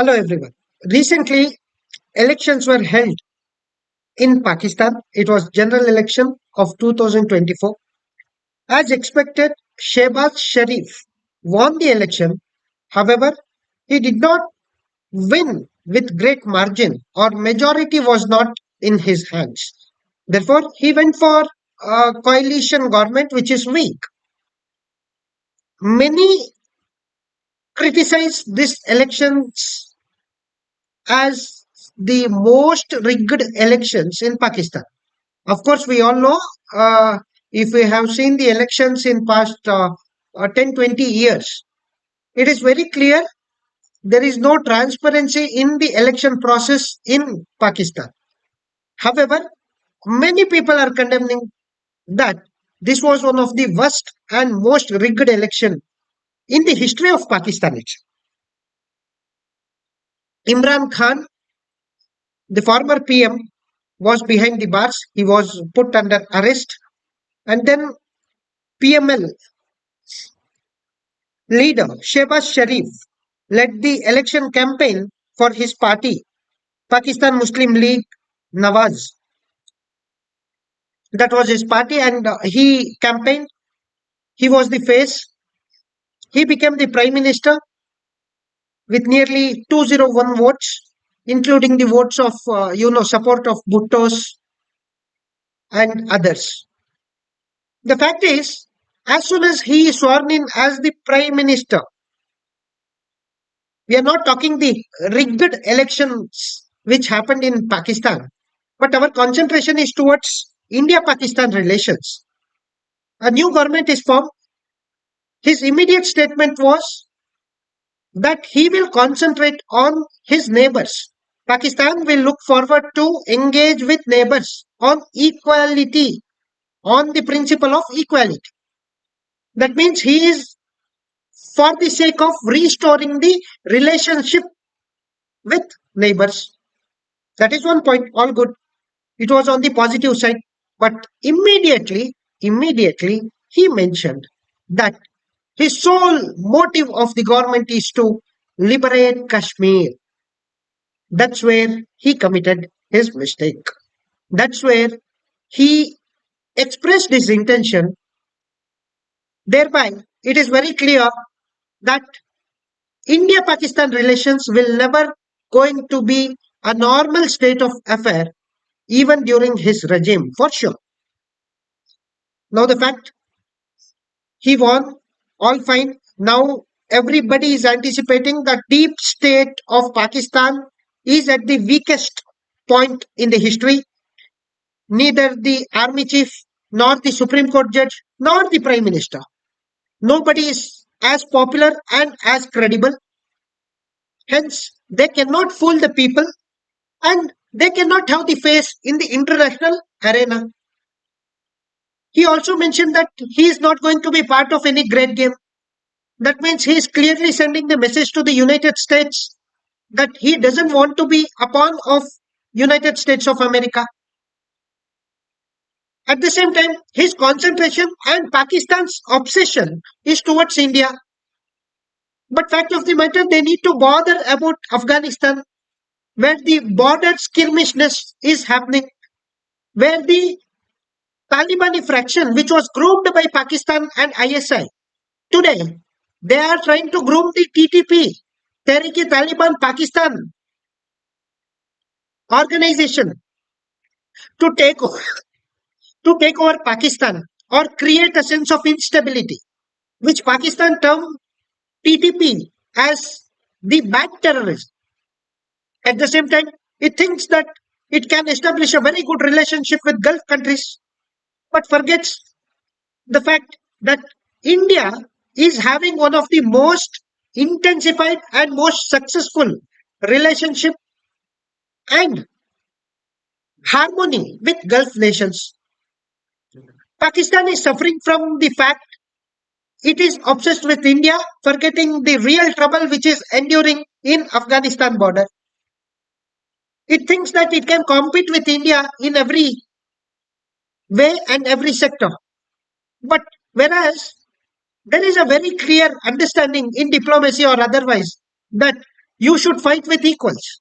Hello everyone. Recently, elections were held in Pakistan. It was general election of 2024. As expected, Shebaz Sharif won the election. However, he did not win with great margin or majority was not in his hands. Therefore, he went for a coalition government which is weak. Many criticize this elections as the most rigged elections in Pakistan. Of course, we all know if we have seen the elections in past 10, 20 years, it is very clear there is no transparency in the election process in Pakistan. However, many people are condemning that this was one of the worst and most rigged election in the history of Pakistan. Imran Khan, the former PM, was behind the bars. He was put under arrest. And then PML leader Shebaz Sharif led the election campaign for his party, Pakistan Muslim League Nawaz. That was his party, and he campaigned. He was the face. He became the prime minister with nearly 201 votes, including the votes of support of Bhuttos and others. The fact is, as soon as he is sworn in as the prime minister, we are not talking the rigged elections which happened in Pakistan, but our concentration is towards India-Pakistan relations. A new government is formed. His immediate statement was that he will concentrate on his neighbors. Pakistan will look forward to engage with neighbors on equality, on the principle of equality. That means he is for the sake of restoring the relationship with neighbors. That is one point, all good. It was on the positive side. But immediately, he mentioned that his sole motive of the government is to liberate Kashmir. That's where he committed his mistake. That's where he expressed his intention. Thereby, it is very clear that India-Pakistan relations will never going to be a normal state of affair even during his regime, for sure. Now the fact he won, all fine. Now everybody is anticipating the deep state of Pakistan is at the weakest point in the history. Neither the army chief, nor the Supreme Court judge, nor the prime minister. Nobody is as popular and as credible. Hence, they cannot fool the people and they cannot have the face in the international arena. He also mentioned that he is not going to be part of any great game. That means he is clearly sending the message to the United States that he doesn't want to be a pawn of United States of America. At the same time, his concentration and Pakistan's obsession is towards India. But fact of the matter, they need to bother about Afghanistan, where the border skirmishness is happening, where the Talibani fraction, which was groomed by Pakistan and ISI, today they are trying to groom the TTP, Tehrik-e-Taliban Pakistan organization to take over Pakistan or create a sense of instability, which Pakistan termed TTP as the bad terrorism. At the same time, it thinks that it can establish a very good relationship with Gulf countries, but forgets the fact that India is having one of the most intensified and most successful relationship and harmony with Gulf nations. Pakistan is suffering from the fact it is obsessed with India, forgetting the real trouble which is enduring in Afghanistan border. It thinks that it can compete with India in every way and every sector. But whereas there is a very clear understanding in diplomacy or otherwise that You should fight with equals.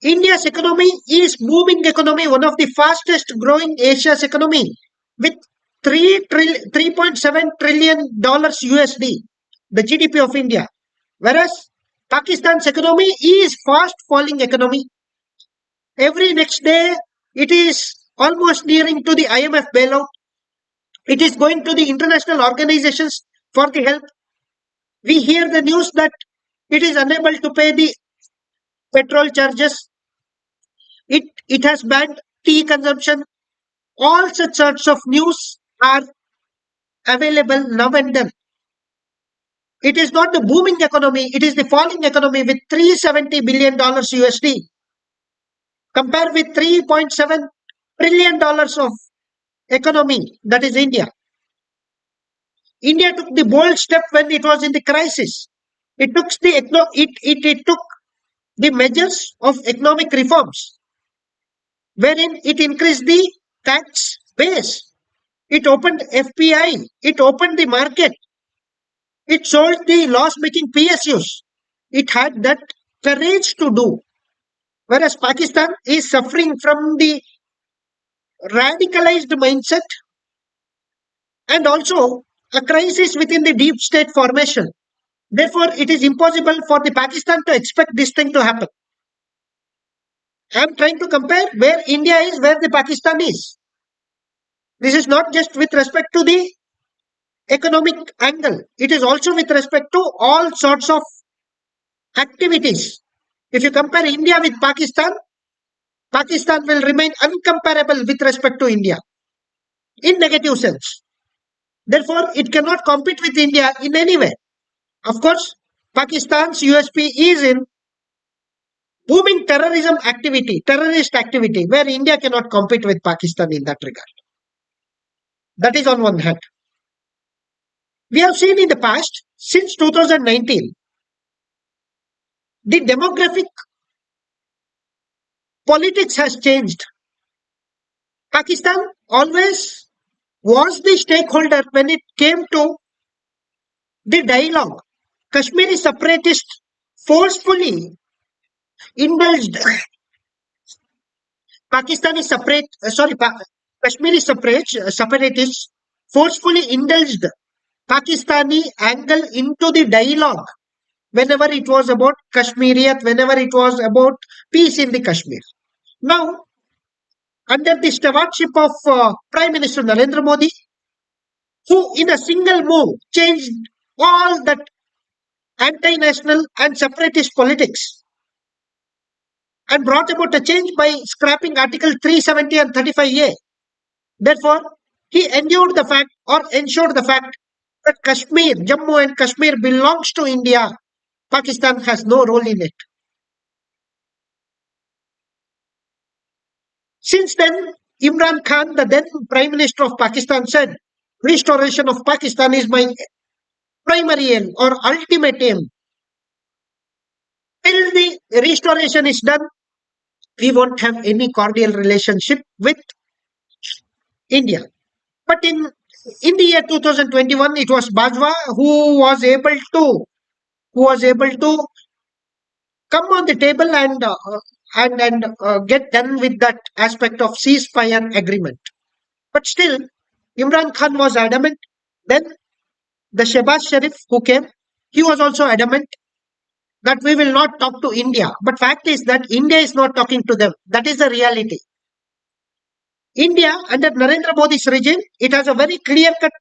India's economy is booming economy, one of the fastest growing Asia's economy with 3.7 trillion dollars USD, the GDP of India. Whereas Pakistan's economy is fast falling economy. Every next day it is almost nearing to the IMF bailout. It is going to the international organizations for the help. We hear the news that it is unable to pay the petrol charges. It has banned tea consumption. All such sorts of news are available now and then. It is not the booming economy, it is the falling economy with $370 billion USD compared with $3.7 trillion of economy, that is India. India took the bold step when it was in the crisis. It took the measures of economic reforms, wherein it increased the tax base. It opened FPI. It opened the market. It sold the loss-making PSUs. It had that courage to do. Whereas Pakistan is suffering from the radicalized mindset and also a crisis within the deep state formation. Therefore, it is impossible for the Pakistan to expect this thing to happen. I am trying to compare where India is, where the Pakistan is. This is not just with respect to the economic angle. It is also with respect to all sorts of activities. If you compare India with Pakistan, Pakistan will remain uncomparable with respect to India in negative sense. Therefore, it cannot compete with India in any way. Of course, Pakistan's USP is in booming terrorist activity, where India cannot compete with Pakistan in that regard. That is on one hand. We have seen in the past, since 2019, the demographic politics has changed. Pakistan always was the stakeholder when it came to the dialogue. Kashmiri separatists forcefully indulged Pakistani separate, sorry, Kashmiri separatists forcefully indulged Pakistani angle into the dialogue whenever it was about Kashmiriyat, whenever it was about peace in the Kashmir. Now, under the stewardship of Prime Minister Narendra Modi, who in a single move changed all that anti-national and separatist politics and brought about a change by scrapping Article 370 and 35A. Therefore, he endured the fact or ensured the fact that Kashmir, Jammu and Kashmir belongs to India. Pakistan has no role in it. Since then, Imran Khan, the then Prime Minister of Pakistan, said, restoration of Pakistan is my primary aim or ultimate aim. Till the restoration is done, we won't have any cordial relationship with India. But in the year 2021, it was Bajwa who was able to come on the table and get done with that aspect of ceasefire agreement. But still, Imran Khan was adamant. Then the Shebaz Sharif who came, he was also adamant that we will not talk to India. But fact is that India is not talking to them. That is the reality. India, under Narendra Modi's regime, it has a very clear-cut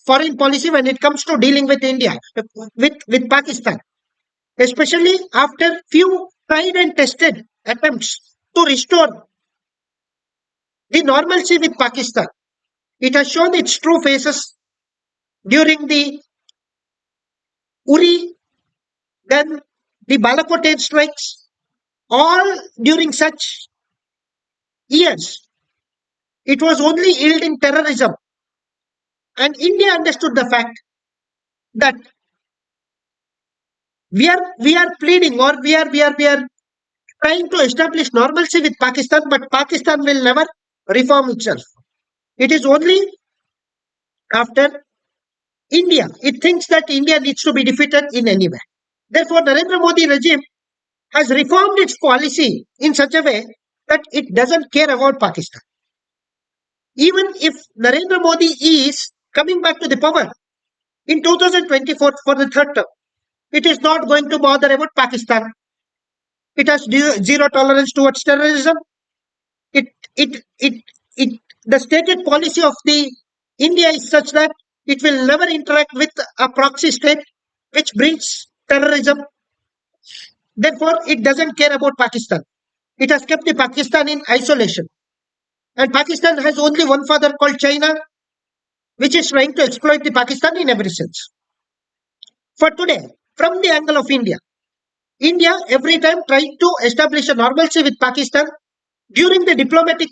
foreign policy when it comes to dealing with India, with Pakistan, especially after few tried and tested attempts to restore the normalcy with Pakistan. It has shown its true faces during the Uri, then the Balakot air strikes, all during such years. It was only yielding terrorism. And India understood the fact that we are pleading or we are trying to establish normalcy with Pakistan, but Pakistan will never reform itself. It is only after India. It thinks that India needs to be defeated in any way. Therefore, Narendra Modi regime has reformed its policy in such a way that it doesn't care about Pakistan. Even if Narendra Modi is coming back to the power in 2024 for the third term, it is not going to bother about Pakistan. It has zero tolerance towards terrorism. It, it, it, it, the stated policy of the India is such that it will never interact with a proxy state which brings terrorism. Therefore, it doesn't care about Pakistan. It has kept the Pakistan in isolation. And Pakistan has only one father called China, which is trying to exploit the Pakistan in every sense. For today, from the angle of India, India every time tried to establish a normalcy with Pakistan. During the diplomatic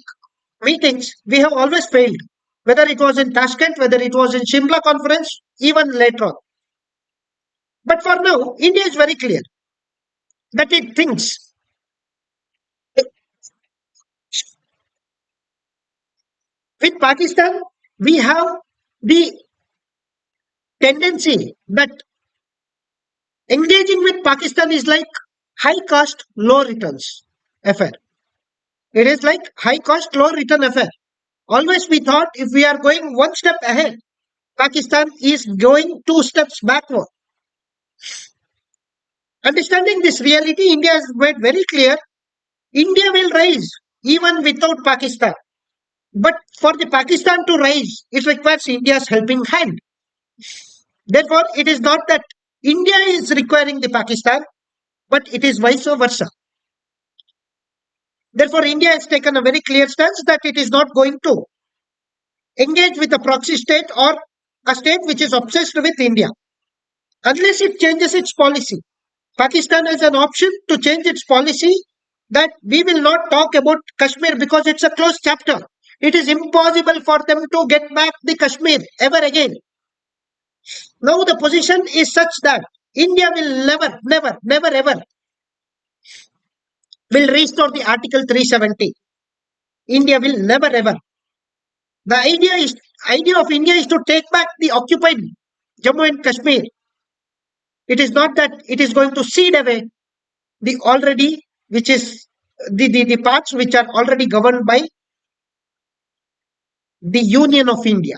meetings, we have always failed, whether it was in Tashkent, whether it was in Shimla conference, even later on. But for now, India is very clear that it thinks with Pakistan, we have the tendency that engaging with Pakistan is like high cost, low returns affair. It is like high cost, low return affair. Always we thought if we are going one step ahead, Pakistan is going two steps backward. Understanding this reality, India has made very clear India will rise even without Pakistan. But for the Pakistan to rise, it requires India's helping hand. Therefore, it is not that India is requiring the Pakistan, but it is vice versa. Therefore, India has taken a very clear stance that it is not going to engage with a proxy state or a state which is obsessed with India unless it changes its policy. Pakistan has an option to change its policy that we will not talk about Kashmir because it's a closed chapter. It is impossible for them to get back the Kashmir ever again. Now the position is such that India will never ever will restore the Article 370. India will never ever. The idea of India is to take back the occupied Jammu and Kashmir. It is not that it is going to cede away the already, which is the parts which are already governed by the Union of India.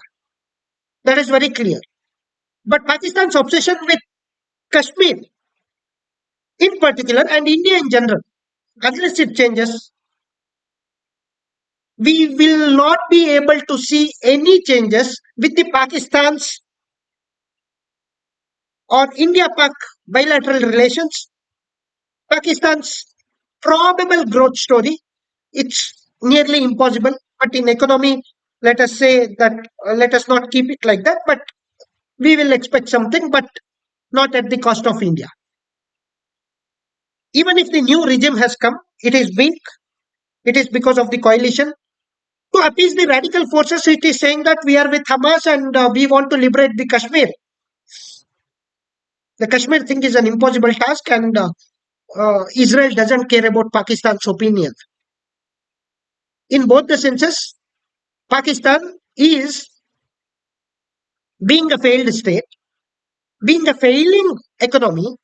That is very clear. But Pakistan's obsession with Kashmir in particular and India in general, unless it changes, we will not be able to see any changes with the Pakistan's or India-Pak bilateral relations. Pakistan's probable growth story, it's nearly impossible. But in economy, let us say that let us not keep it like that. But we will expect something, but not at the cost of India. Even if the new regime has come, it is weak. It is because of the coalition. To appease the radical forces, it is saying that we are with Hamas and we want to liberate the Kashmir. The Kashmir thing is an impossible task, and Israel doesn't care about Pakistan's opinion. In both the senses, Pakistan is being a failed state, being a failing economy.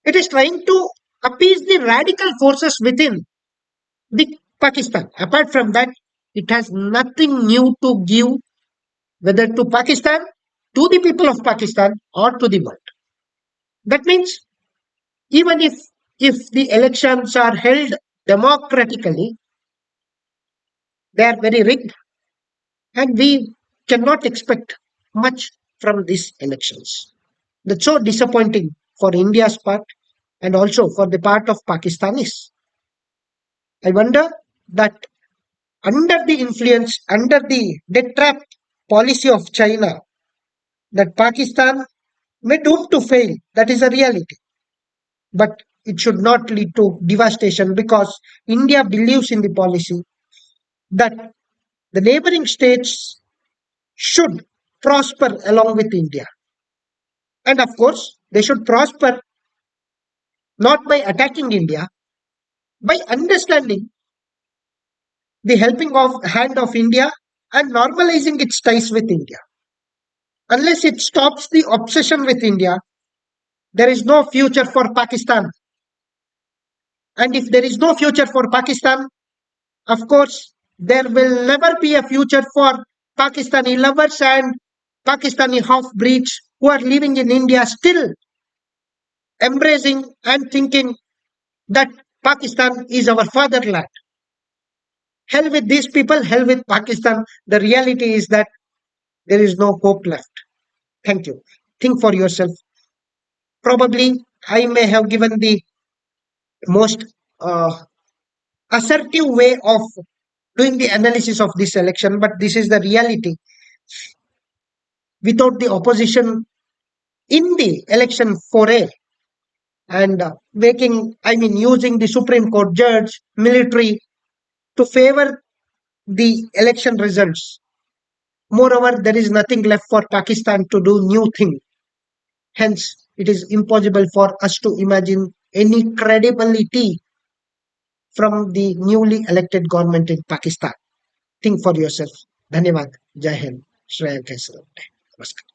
It is trying to appease the radical forces within the Pakistan. Apart from that, it has nothing new to give, whether to Pakistan, to the people of Pakistan, or to the world. That means even if the elections are held democratically, they are very rigged, and we cannot expect much from these elections. That's so disappointing for India's part and also for the part of Pakistanis. I wonder that under the influence, under the debt trap policy of China, that Pakistan may doom to fail. That is a reality. But it should not lead to devastation because India believes in the policy that the neighboring states should prosper along with India. And of course, they should prosper not by attacking India, by understanding the helping of hand of India and normalizing its ties with India. Unless it stops the obsession with India, there is no future for Pakistan. And if there is no future for Pakistan, of course, there will never be a future for Pakistani lovers and Pakistani half breeds who are living in India still embracing and thinking that Pakistan is our fatherland. Hell with these people, hell with Pakistan. The reality is that there is no hope left. Thank you. Think for yourself. Probably I may have given the most assertive way of doing the analysis of this election, but this is the reality. Without the opposition in the election foray and using the Supreme Court judge, military to favor the election results. Moreover, there is nothing left for Pakistan to do new thing. Hence, it is impossible for us to imagine any credibility from the newly elected government in Pakistan. Think for yourself. Dhanyavad. Jai Hind. Shreya Kaisar. Namaskar.